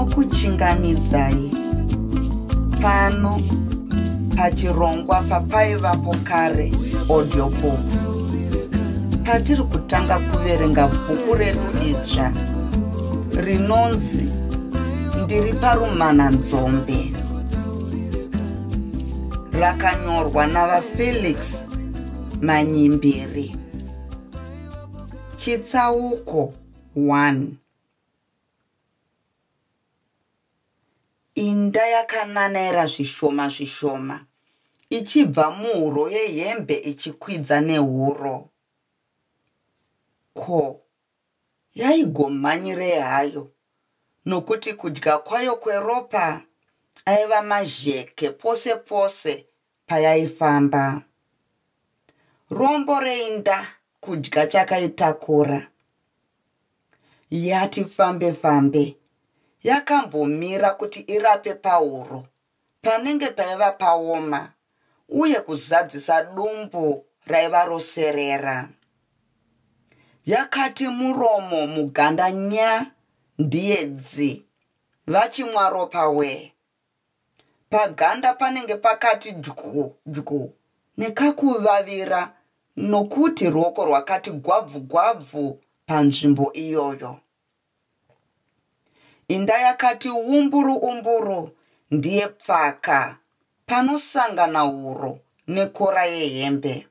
ndinokuchingamidzai pano pachirongwa papaivapo kare audiobooks patiri kutanga kuverenga bhuku redu idzva rinonzi Ndiri parumana nzombe, rakanyorwa navaFelix Manyimbiri. Chitsauko 1. Inda yakananaira zvishoma zvishoma, ichibva muhuro yehembe ichikwidza nehuro. Ko, yaigomhanyirei hayo, nokuti kudya kwayo kweropa aiva mazheke pose pose payaifamba. Rombo reinda kudya chakaitakura. Yati fambe fambe, yakambomira kuti irape pahuro, panenge paiva paoma, uye kuzadzisa dumbu raiva roserera. Yakati muromo muganda nya ndiye dzi, vachimwa ropa we. Paganda panenge pakati djku, nekakuvavira, nokuti ruoko rwakati gwabvu gwabvu panzvimbo iyoyo. Inda yakati umburu umburu ndiye pfaka, panosangana huro nekora yehembe.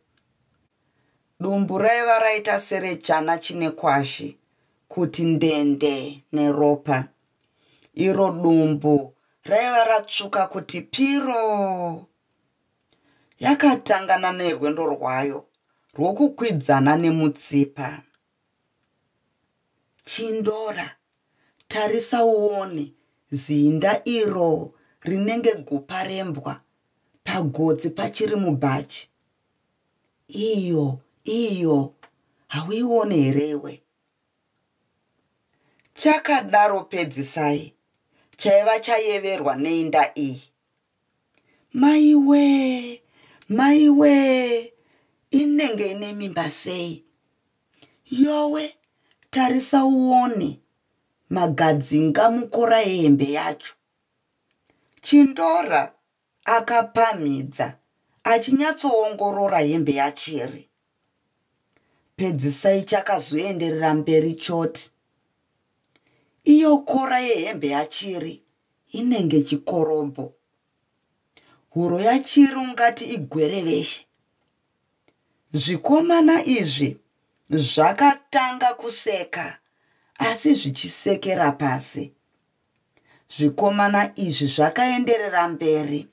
Dumbu raiva raita serechana chine kwashi, kuti ndende neropa. Iro dumbu raiva ratsvuka kuti piro. Yakatangana nerwendo rwayo rwokukwidzana nemutsipa. Chindora, tarisa uone zinda iro rinenge guparembwa pagodzi pachiri mubhachi. Iyo, hauione herewe. Chakadaro pedzisai, chaiva chayeverwa neinda iyi. Maiwe, inenge ine mimba sei. Yowe, tarisa uone magadzinga mukora yehembe yacho. Chindora akapamhidza, achinyatsoongorora hembe yachiri. Pedzisai chakazoenderera mberi choti, iyo kora yehembe yachiri inenge chikorobho. Huro yachiri ungati igwereveshe. Zvikomana izvi zvakatanga kuseka, asi zvichisekera pasi. Zvikomana izvi zvakaenderera mberi,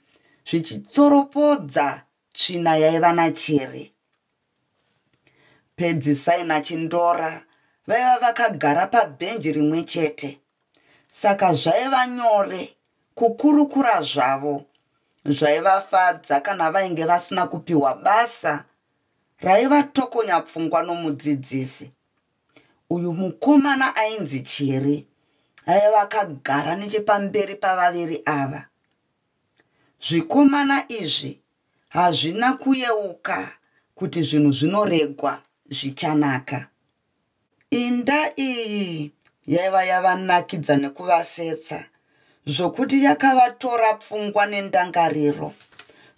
zvichitsoropodza tsvina yaiva nachiri. Pedzisai naChindora vaiva vakagara pabhenji rimwe chete, saka zvaiva nyore kukurukura zvavo. Zvaivafadza kana vainge vasina kupiwa basa raivatokonya pfungwa nomudzidzisi. Uyu mukomana ainzi Chiri aiva akagara nechepamberi pavaviri ava. Zvikomana izvi hazvina kuyeuka kuti zvinhu zvinoregwa zvichanaka. Inda iyi yaiva yavanakidza nekuvasetsa, zvokuti yakavatora pfungwa nendangariro,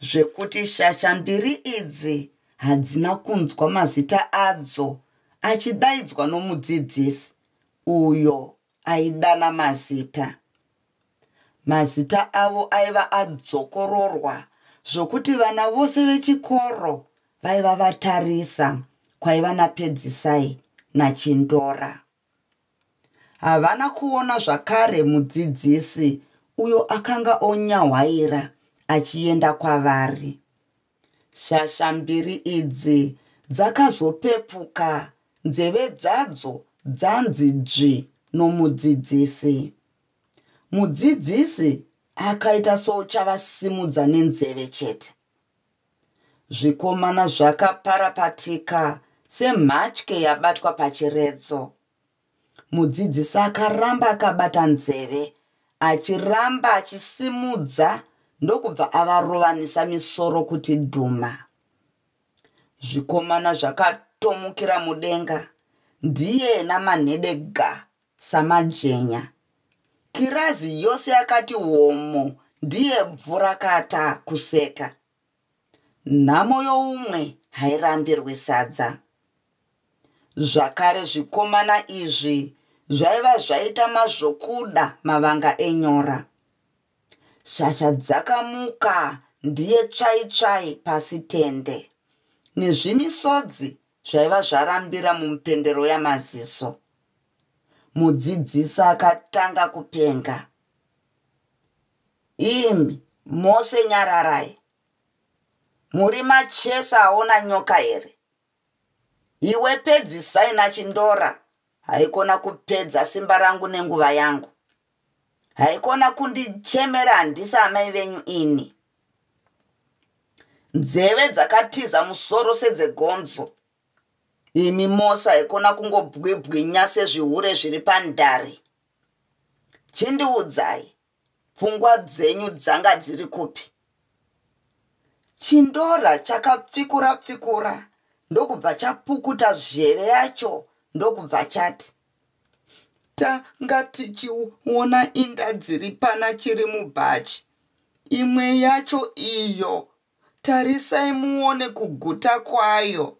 zvekuti shashambiri idzi hadzina kunzwa mazita adzo achidaidzwa nomudzidzisi, uyo aidana mazita. Mazita avo aiva adzokororwa, zvokuti vana vose vechikoro vaiva vatarisa kwaiva naPedzisai naChindora. Havana kuona zvakare mudzidzisi uyo akanga onyahwaira achienda kwavari. Shashambiri idzi dzakazopepuka, nzeve dzadzo dzanzi dzvi nomudzidzisi. Mudzidzisi akaita souchavasimudza nenzeve chete. Zvikomana zvakaparapatika semhatye yabatwa pachiredzo. Mudzidzisi akaramba akabata nzeve, achiramba achisimudza, ndokubva avarovanisa misoro kuti dhuma. Zvikomana zvakatomukira mudenga, ndiye namanhedega samajenya. Kirazi yose akati homo, ndiye bvurakata kuseka. Nhamo youmwe hairambirwi sadza. Zvakare zvikomana izvi zvaiva zvaita mazvokuda mavanga enyora. Shasha dzakamuka ndiye tsvaitsvai pasi tende. Nezvimisodzi zvaiva zvarambira mumupendero yamaziso. Mudzidzisi akatanga kupenga. Imi mose nyararai. Muri machesa aona nyoka here? Iwe pedzisai nachindora. Haikona kupedza simba rangu nenguva yangu. Haikona kundichemera handisi amai venyu ini. Nzeve dzakatiza musoro sedzegonzo. Imi mose haikona kungobwibwinya sezvihure zviri pandare. Chindiudzai, pfungwa dzenyu dzanga dziri kupi? Chindora chakapfikura ndokubva chapukuta zheve yacho ndokubva chati, tanga tichiona inda dziri pana chiri mubhachi. Imwe yacho iyo, tarisai muone kuguta kwayo.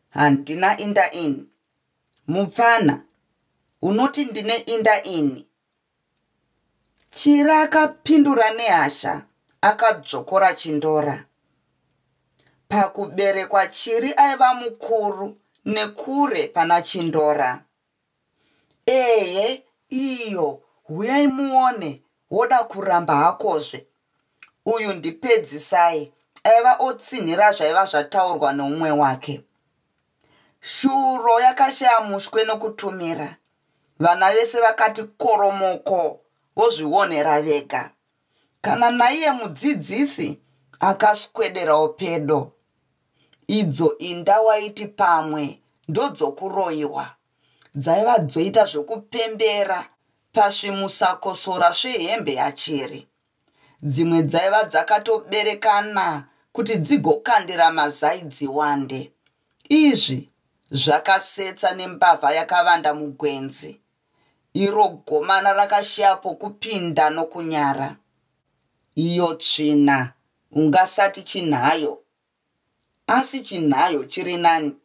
Handina inda ini. Mupfana, unoti ndine inda ini. Chira akapindura nehasha, akadzokora chindora. Pakuberekwa Chiri aiva mukuru nekure pana chindora. Iyo, huyai muone, woda kuramba hakozve. Uyu ndipedzisai, aiva otsinhira zvaiva zvataurwa noumwe wake. Shuro yakashaya mushwe nokutumira. Vana vese vakati koromoko, vozvionera vega. Kana naiye mudzidzisi akaswederawo pedo. Idzo inda waiti pamwe ndodzokuroiwa. Dzaiva dzoita zvokupembera pasvimusakosora svehembe yaChiri. Dzimwe dzaiva dzakatoberekana kuti dzigokandira mazai dziwande. Izvi zvakasetsa nembavha yakavanda mugwenzi. Iro gomana rakashaya pokupinda nokunyara. Iyo tsvina ungasati chinhayo. Asi chinhayo chiri nani.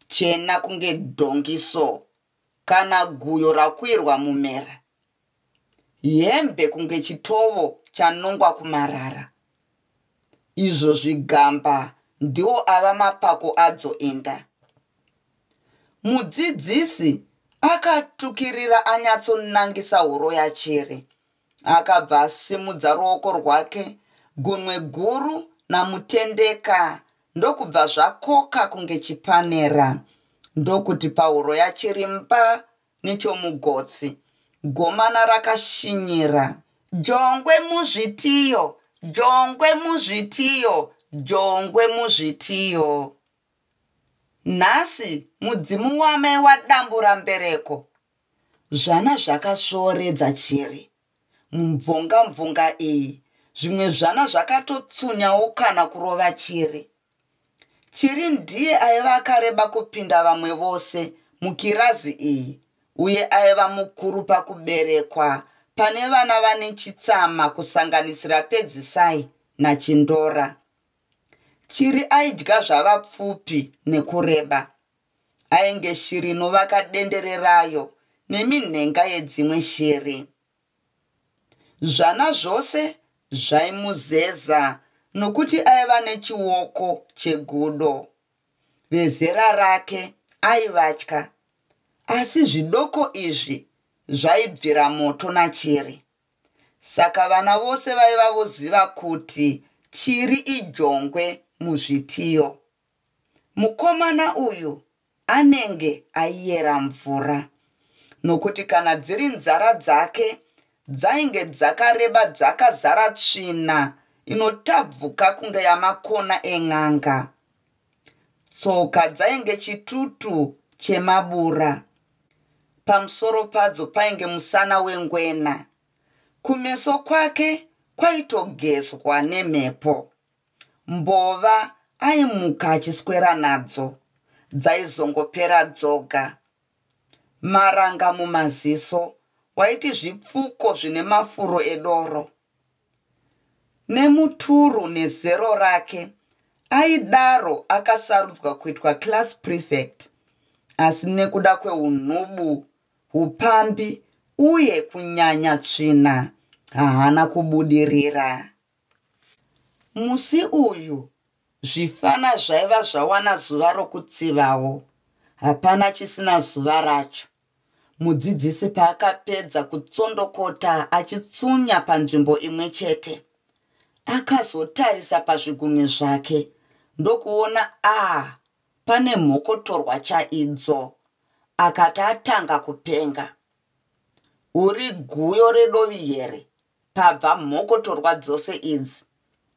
Chena kunge dhongiso. Kana guyo rakwirwa mumera. Hembe kunge chitovo chanongwa kumarara. Izvo zvigamba ndiwo ava mapako adzo inda. Mudzidzisi akatukirira anyatsonangisa huro yaChiri. Akabva asimudza ruoko rwake, gunwe guru namutendeka, ndokubva zvakoka kunge chipanera. Ndokuti pahuro yaChiri mba nechomugotsi. Gomana rakashinyira. Jongwe muzvitiyo, jongwe muzvitiyo, jongwe muzvitiyo. Nhasi mudzimu wamai wadambura mbereko. Zvana zvakasvoredza Chiri. Mumvonga iyi, zvimwe zvana zvakatotsunyawo kana kurova Chiri. Chiri ndiye aiva akareba kupinda vamwe vose mukirazi iyi, uye aiva mukuru pakuberekwa pane vana vane chitsama kusanganisira Pedzisai naChindora. Chiri aidya zvava pfupi nekureba. Ainge shiri inovaka dendere rayo neminhenga yedzimwe shiri. Zvana zvose zvaimuzeza nokuti aiva nechiwoko chegudo. Vezera rake aivatya, asi zvidoko izvi zvaibvira moto naChiri. Saka vana vose vaiva voziva kuti Chiri ijongwe muzvitiyo. Mukomana uyu anenge aiyera mvura, nokuti kana dziri nzara dzake dzainge dzakareba dzakazara tsvina inotabvuka kunge yamakona en'anga. Tsoka dzainge chitutu chemabura. Pamusoro padzo painge musana wengwena. Kumeso kwake kwaitogezwa nemhepo. Mbova aimuka achiswera nadzo. Dzaizongopera dzoga. Maranga mumaziso, waiti zvipfuko zvine mafuro edoro. Nemuturu nezero rake, aidaro akasarudzwa kuitwa class prefect, asi nekuda kweunhubu, upambi uye kunyanya tsvina haana kubudirira. Musi uyu, zvifana zvaiva zvawana zuva rokutsivawo. Hapana chisina zuva racho. Mudzidzisi paakapedza kutsondokota achitsunya panzvimbo imwe chete, akazotarisa pazvigumwe zvake ndokuona pane mhokotorwa chaidzo. Akati atanga kupenga, uri guyo redovi here pabva mhokotorwa dzose idzi?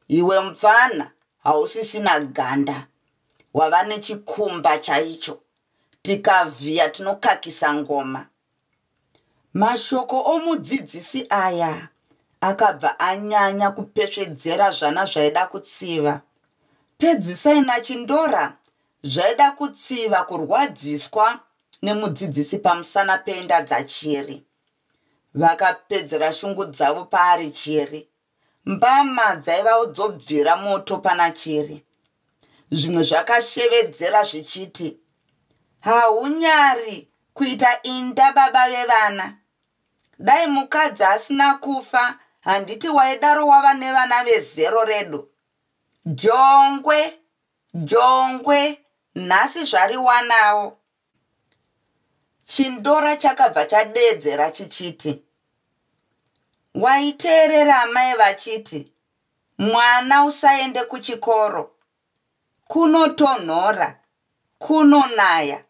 Iwe mfana hausisina ganda, wava nechikumba chaicho, tikavhiya tinokakisa ngoma. Mashoko omudzidzisi aya akabva anyanya kupesvedzera zvana zvaida kutsiva. Pedzisai naChindora zvaida kutsiva kurwadziswa nemudzidzisi pamusana penda dzaChiri. Vakapedzera shungu dzavo paari Chiri. Mbama dzaiva dzobvira moto pana Chiri. Zvimwe zvakashevedzera zvichiti, haunyari kuita inda baba vevana. Dai mukadzi asina kufa, handiti waidaro wava nevana vezero redu. Jongwe, jongwe, nhasi zvariwanawo. Chindora chakabva chadeedzera chichiti, waiteerera amai vachiti, mwana usaende kuchikoro, kunotonhora, kunonaya,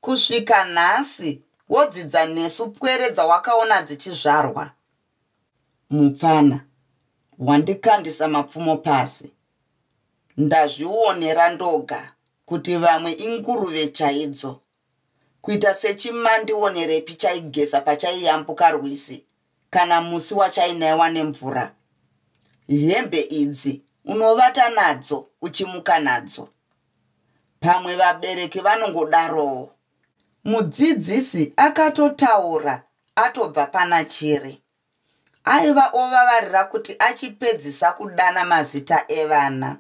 kusvika nhasi wodzidza nesu pwere dzawakaona dzichizvarwa. Mupfana, wandikandisa mapfumo pasi. Ndazvionera ndoga kuti vamwe inguruve chaidzo. Kuita sechimandionerepi chaigesa pachaiyambuka rwizi kana musi wachainaiwa nemvura. Hembe idzi unovata nadzo uchimuka nadzo. Pamwe vabereki vanongodarowo. Mudzidzisi akatotaura atobva pana Chiri. Aiva ovavarira kuti achipedzisa kudana mazita evana.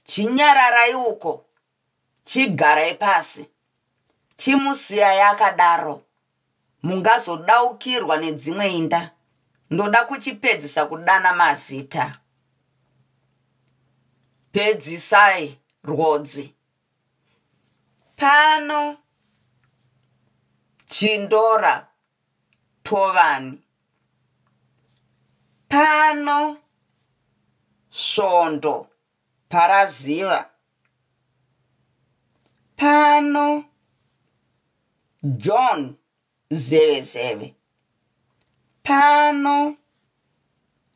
Chinyararai uko, chigarai pasi, chimusiyai akadaro. Mungazodaukirwa nedzimwe inda. Ndoda kuchipedzisa kudana mazita. Pedzisai rwodzi. Pano Chindora Tovani. Pano Svondo Paraziva. Pano John Zevezeve. Pano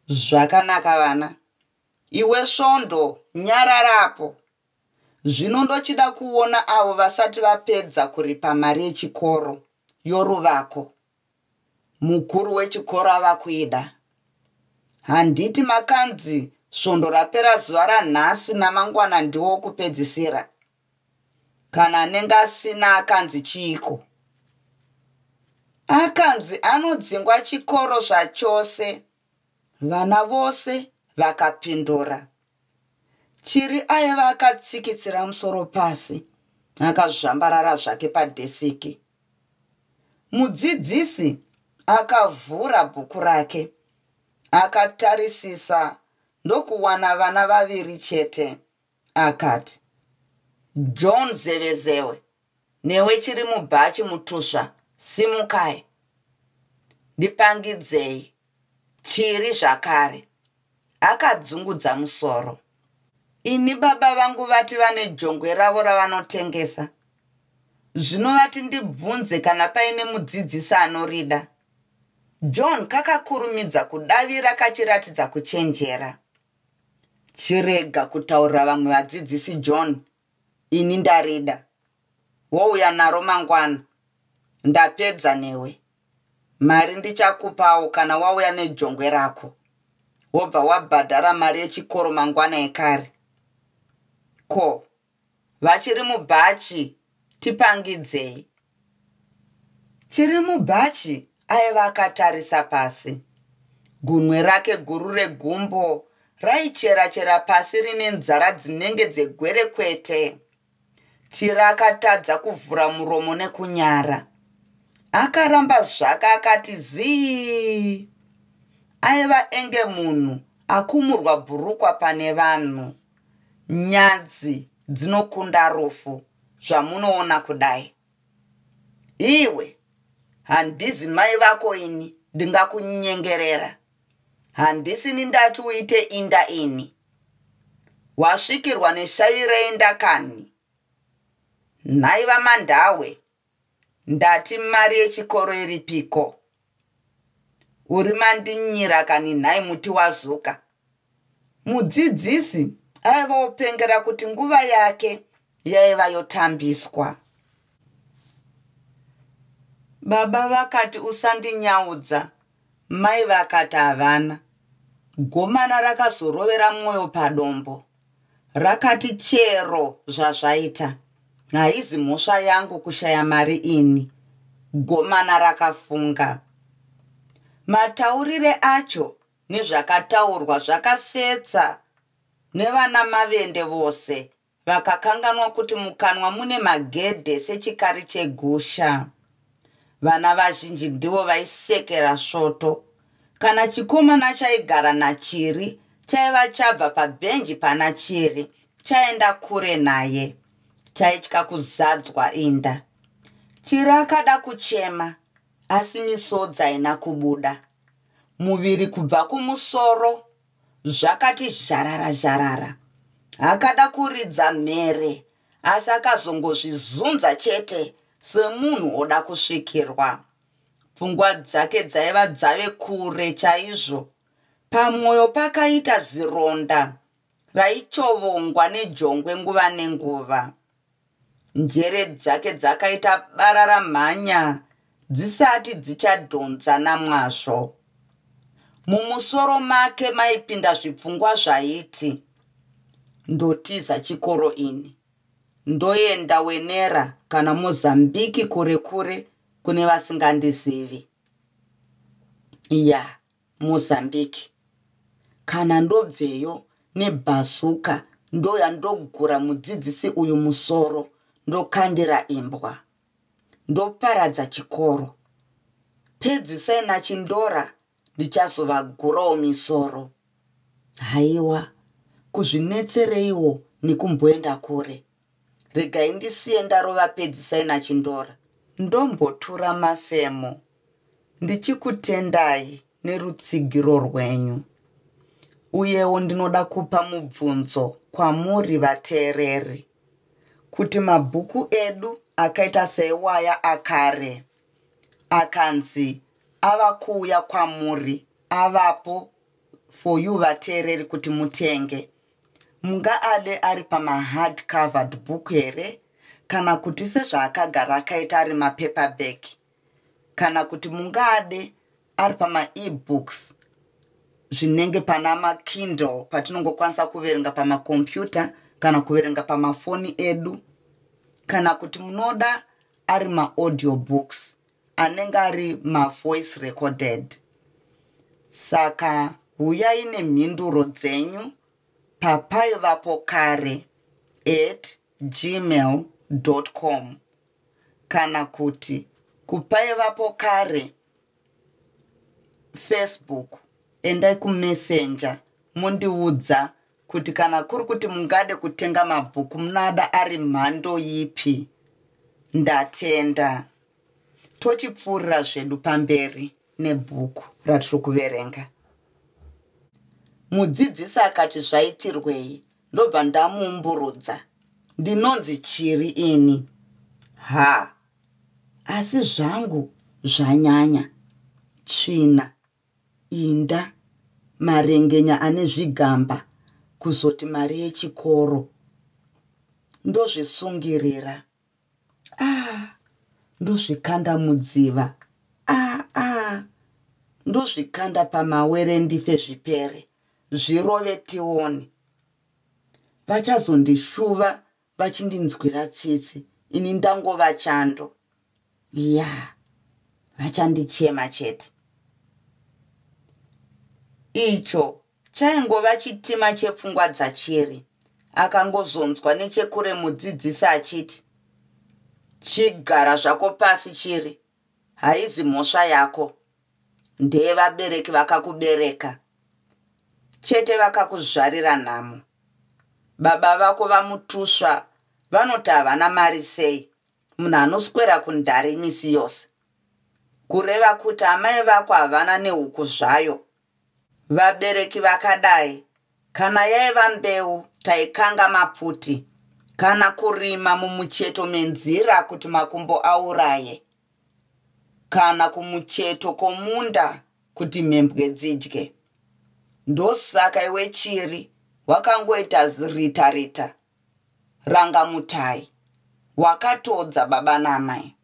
zvakanaka vana. Iwe Svondo nyararapo. Zvino ndochida kuona avo vasati vapedza kuripa mari yechikoro yoruvako. Mukuru wechikoro ava kuida. Handiti makanzi Svondo rapera zuva ranhasi namangwana ndiwo kupedzisira. Kana anenge asina akanzi chiiko. Akanzi anodzingwa chikoro zvachose. Vana vose vakapindura. Chiri aiva akatsikitsira musoro pasi, akazvambarara zvake padhesiki. Mudzidzisi akavhura bhuku rake, akatarisisa ndokuwana vana vaviri chete. Akati, John Zevezewe, newe Chiri mubhachi mutusva, simukai. Ndipangidzei, Chiri zvakare. Akadzungudza musoro. Ini baba vangu vati vane jongwe ravo ravanotengesa. Zvino vati ndibvunze kana paine mudzidzisi anorida. John kakakurumidza kudavira kachiratidza kuchenjera. Chirega kutaurira vamwe vadzidzisi John. Ini ndarida. Wouya naro mangwana. Ndapedza newe. Mari ndichakupawo kana wauya nejongwe rako. Wobva wabhadhara mari yechikoro mangwana ekare. Ko, vachiri mubhachi tipangidzei. Chiri mubhachi aiva akatarisa pasi. Gunwe rake guru regumbo raichera-chera pasi rine nzara dzinenge dzegwerekwete. Chiri akatadza kuvhura muromo nekunyara. Akaramba zvake akati zii. Aiva enge munhu akumurwa bhurukwa pane vanhu. Nyadzi dzinokunda rufu zvamunoona kudai. Iwe, handizi mai vako ini ndingakunyengerera. Handisini ndati uite inda ini. Wasvikirwa neshavi reinda kani. Nhai vamandawe, ndati mari yechikoro iripiko. Uri mandinyira kani nhai muti wazuka. Mudzidzisi aiva opengera kuti nguva yake yaiva yotambiswa. Baba vakati usandinyaudza. Mai vakati havana. Gomana rakazorovera mwoyo padombo. Rakati chero zvazvaita. Haizi mhosva yangu kushaya mari ini. Gomana rakafunga. Mataurire acho nezvakataurwa zvakasetsa nevana mavende vose. Vakakanganwa kuti mukanwa mune magedhe sechikari chegusha. Vana vazhinji ndivo vaisekera svoto. Kana chikomana chaigara naChiri chaiva chabva pabhenji pana Chiri chaenda kure naye. Chaitya kuzadzwa inda. Chiri akada kuchema asi misodzi haina kubuda. Muviri kubva kumusoro zvakati zharara-zharara. Akada kuridza mhere asi akazongozvizunza chete semunhu oda kusvikirwa. Pfungwa dzake dzaiva dzave kure chaizvo. Pamwoyo pakaita zironda raichovongwa nejongwe nguva nenguva. Njere dzake dzakaita barara mhanya dzisati dzichadhonza namwazvo. Mumusoro make maipinda zvipfungwa zvaiti, ndotiza chikoro ini. Ndoenda Wenera kana Mozambiki kure kure kune vasingandizivi. Ya, Mozambiki. Kana ndobveyo nebhazuka ndoya ndogura mudzidzisi uyu musoro ndokandira imbwa. Ndoparadza chikoro. Pedzisai nachindora ndichazovagurawo misoro. Haiwa, kuzvinetsereiwo nekumboenda kure. Regai ndisiye ndarova pedzisai nachindora. Ndombotura mafemo. Ndichikutendai nerutsigiro rwenyu. Uyewo ndinoda kupa mubvunzo kwamuri vateereri. Kuti mabhuku edu akaita seiwaya akare. Akanzi ava kuuya kwamuri avapo for you vateereri kuti mutenge. Mungaade ari pama-hard covered book here, kana kuti sezvaakagara akaita ari mapaperback, kana kuti mungaade ari pama-ebooks zvinenge pana ma-Kindle patinongokwanisa kuverenga pamakompyuta kana kuverenga pamafoni edu, kana kuti munoda ari ma-audiobooks anenge ari ma-voice recorded. Saka huyai nemhinduro dzenyu papaivapokare@gmail.com kana kuti kupaivapokare Facebook. Endai kuMessenger mundiudza kuti kana kuri kuti mungade kutenga mabhuku munada ari mhando yipi. Ndatenda. Tochipfuurira zvedu pamberi nebhuku ratiri kuverenga. Mudzidzisi akati zvaitirwei, ndobva ndamuumburudza. Ndinonzi Chiri ini. Ha, asi zvangu zvanyanya. Tsvina, inda, marengenya ane zvigamba, kuzoti mari yechikoro. Ndozvisungirira. Ndozvikanda mudziva. Ndozvikanda pamawere ndife zvipere. Zvirove tioni. Vachazondishuva vachindinzwira tsitsi. Ini ndangova chando. Ya, vachandichema chete. Icho chaingova chitima chepfungwa dzaChiri. Akangozonzwa nechekure mudzidzisi achiti, chigara zvako pasi Chiri, haizi mhosva yako, ndeye vabereki vakakubereka chete, vakakuzvarira nhamo. Baba vako vamutusva, vanoti havana mari sei, munhu anoswera kundare misi yose, kureva kuti amai vako havana nehuku zvayo. Vabereki vakadai, kana yaiva mbeu taikanga maputi, kana kurima mumucheto menzira kuti makumbo auraye, kana kumucheto komunda kuti mhembwe dzidye. Ndosaka iwe Chiri wakangoita rita rangamutai, wakatodza baba namai.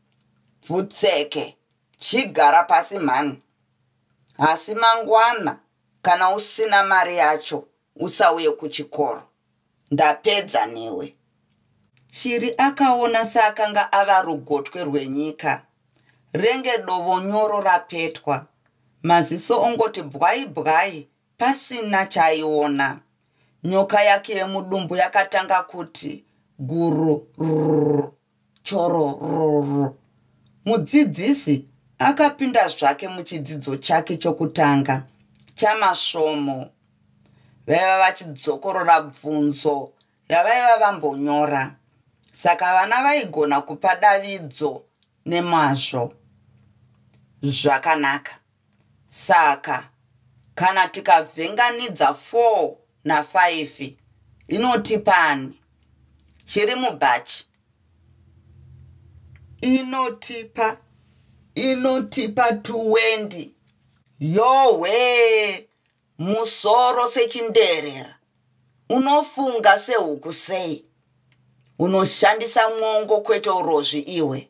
Bvutseke, chigara pasi mhani. Asi mangwana, kana usina mari yacho, usauye kuchikoro. Ndapedza newe. Chiri akaona seakanga ava rugotwe rwenyika. Renge dovo nyoro rapetwa. Maziso ongoti bwai bwai, pasina chaiona. Nyoka yake yemudumbu yakatanga kuti guru rrrr, choro rrrr. Mudzidzisi akapinda zvake muchidzidzo chake chokutanga chamasvomo. Vaiva vachidzokorora bvunzo yavaiva vambonyora. Saka vana vaigona kupa davidzo nemazvo. Zvakanaka. Saka kana tikavhenganidza 4 na 5 inotipani? Chiri mubhachi. Inotipa 20. Yowe, musoro sechinderera. Unofunga sehuku sei. Unoshandisa mwongo kwete urozvi iwe.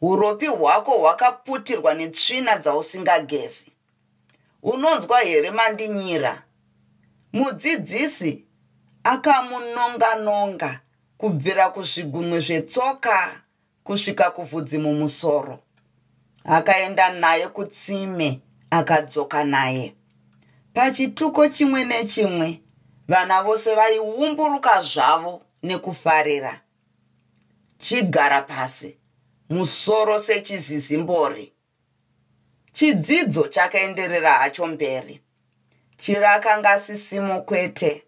Uropi hwako hwakaputirwa netsvina dzausingagezi. Unonzwa here mandinyira? Mudzidzisi akamunonga kubvira kuzvigunwe zvetsoka kusvika kuvhudzi mumusoro. Akaenda naye kutsime, akadzoka naye. Pachituko chimwe nechimwe, vana vose vaiumburuka zvavo nekufarira. Chigara pasi, musoro sechizizimbori. Chidzidzo chakaenderera hacho mberi. Chiri akanga asisimo kwete.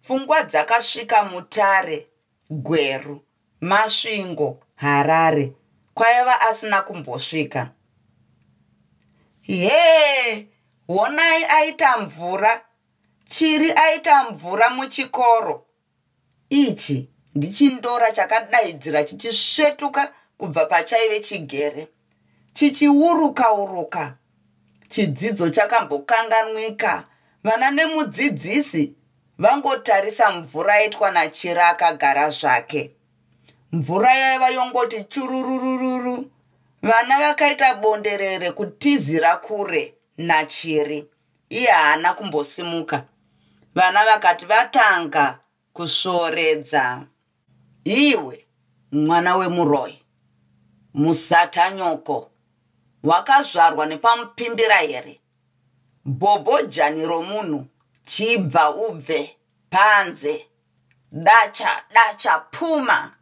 Pfungwa dzakasvika Mutare, Gweru, Masvingo, Harare, kwaiva asina kumbosvika. Honai aita mvura. Chiri aita mvura muchikoro. Ichi ndichindora chakadaidzira chichisvetuka kubva pachaive chigere. Chichiuruka. Chidzidzo chakambokanganwika. Vana nemudzidzisi vangotarisa mvura yaitwa naChiri akagara zvake. Mvura yaiva yongoti chururururu. Vana vakaita bonderere kutizira kure naChiri. Iye haana kumbosimuka. Vana vakati vatanga kusvoredza. Iwe, mwana weMuroi, musata nyoko, wakazvarwa nepamupimbira here? Bhobho jani romunhu, chibva ubve panze. Dacha, puma.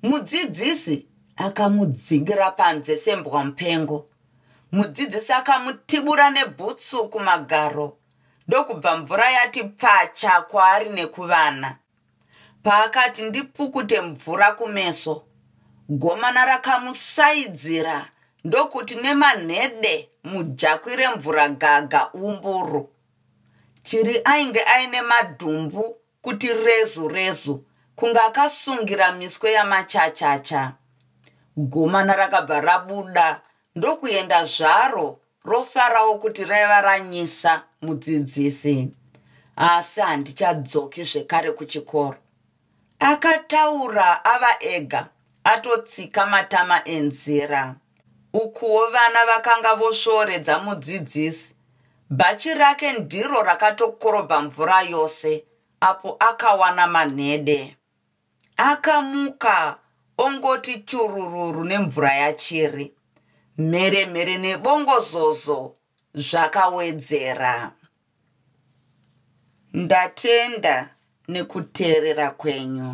Mudzidzisi akamudzingira panze sembwa mupengo. Mudzidzisi akamutibura nebhutsu kumagaro. Ndokubva mvura yati pacha kwaari nekuvana. Paakati ndipukute mvura kumeso, gomana rakamusaidzira ndokuti nemanhede mujakwire mvura gaga umburu. Chiri ainge aine madhumbu kuti rezu kunga akasungira miswe yamachachacha. Gomana rakabva rabuda ndokuenda zvaro rofarawo kuti raiva ranyisa mudzidzisi. Asi handichadzoki zvekare kuchikoro. Akataura ava ega, atotsika matama enzira. Ukuwo vana vakanga vosvoredza mudzidzisi. Bhachi rake ndiro rakatokorobha mvura yose, apo akawana manhede. Akamuka, ongoti churururu nemvura yaChiri. mheremhere nebongozozo zvakawedzera. Ndatenda nekuteerera kwenyu.